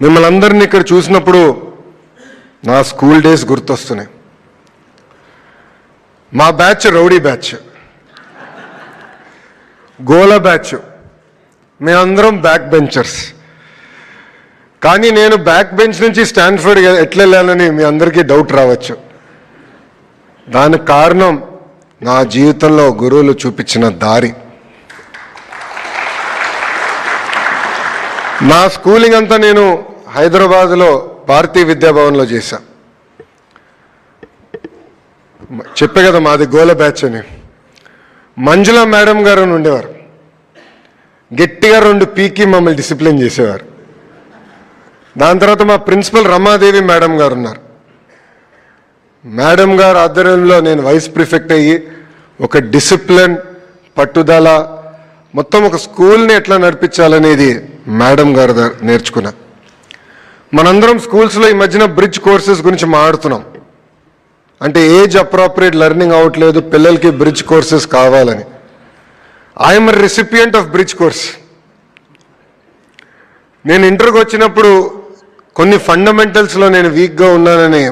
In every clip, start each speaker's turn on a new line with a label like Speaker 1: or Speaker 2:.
Speaker 1: మిమ్మల్ని అందరినీ ఇక్కడ చూసినప్పుడు నా స్కూల్ డేస్ గుర్తొస్తున్నాయి. మా బ్యాచ్ రౌడీ బ్యాచ్, గోలా బ్యాచ్, మేమందరం బ్యాక్ బెంచర్స్. కానీ నేను బ్యాక్ బెంచ్ నుంచి స్టాన్ఫర్డ్ ఎట్లా వెళ్ళాలని మీ అందరికీ డౌట్ రావచ్చు. దానికి కారణం నా జీవితంలో గురువులు చూపించిన దారి. నా స్కూలింగ్ అంతా నేను హైదరాబాద్లో భారతీయ విద్యాభవన్లో చేశా. చెప్పే కదా మాది గోల బ్యాచ్ అని. మంజుల మేడం గారు అని ఉండేవారు, గట్టిగా 2 పీకి మమ్మల్ని డిసిప్లిన్ చేసేవారు. దాని తర్వాత మా ప్రిన్సిపల్ రమాదేవి మేడం గారు ఉన్నారు. మేడం గారు ఆధ్వర్యంలో నేను వైస్ ప్రిఫెక్ట్ అయ్యి ఒక డిసిప్లిన్, పట్టుదల, మొత్తం ఒక స్కూల్ని ఎట్లా నడిపించాలనేది మేడం గారు నేర్చుకున్నా. మనందరం స్కూల్స్లో ఈ మధ్యన బ్రిడ్జ్ కోర్సెస్ గురించి మాట్లాడుతున్నాం. అంటే ఏజ్ అప్రోప్రియేట్ లెర్నింగ్ అవ్వట్లేదు, పిల్లలకి బ్రిడ్జ్ కోర్సెస్ కావాలని. I'm recipient of bridge course. నేను ఇంటర్కి వచ్చినప్పుడు కొన్ని ఫండమెంటల్స్లో నేను వీక్గా ఉన్నానని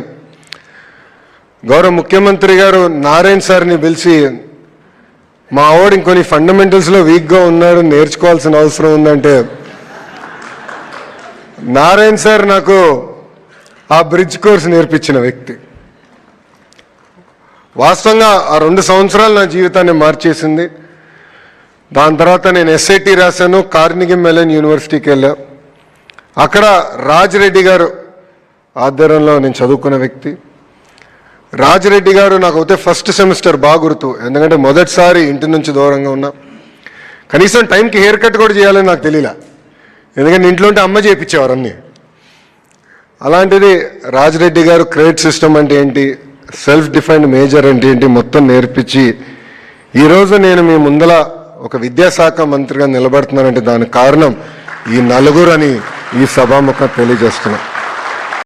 Speaker 1: గౌరవ ముఖ్యమంత్రి గారు నారాయణ సార్ని పిలిచి, మా ఆవిడ ఇంకొన్ని ఫండమెంటల్స్లో వీక్గా ఉన్నాడు, నేర్చుకోవాల్సిన అవసరం ఉందంటే నారాయణ సార్ నాకు ఆ బ్రిడ్జ్ కోర్స్ నేర్పించిన వ్యక్తి. వాస్తవంగా ఆ 2 సంవత్సరాలు నా జీవితాన్ని మార్చేసింది. దాని తర్వాత నేను SIT రాశాను, కార్నిగీ మెలన్ యూనివర్సిటీకి వెళ్ళా. అక్కడ రాజిరెడ్డి గారు ఆధ్వర్యంలో నేను చదువుకున్న వ్యక్తి. రాజిరెడ్డి గారు నాకు అయితే ఫస్ట్ సెమిస్టర్ బాగా గుర్తు, ఎందుకంటే మొదటిసారి ఇంటి నుంచి దూరంగా ఉన్నా. కనీసం టైంకి హెయిర్ కట్ కూడా చేయాలని నాకు తెలియలే, ఎందుకంటే ఇంట్లో ఉంటే అమ్మ చేయించేవారు అన్నీ. అలాంటిది రాజిరెడ్డి గారు క్రెడిట్ సిస్టమ్ అంటే ఏంటి, సెల్ఫ్ డిఫైన్డ్ మేజర్ అంటే ఏంటి మొత్తం నేర్పించి ఈరోజు నేను మీ ముందల ఒక విద్యాశాఖ మంత్రిగా నిలబడుతున్నానంటే దానికి కారణం ఈ నలుగురు అని ఈ సభాముఖంగా తెలియజేస్తున్నాను.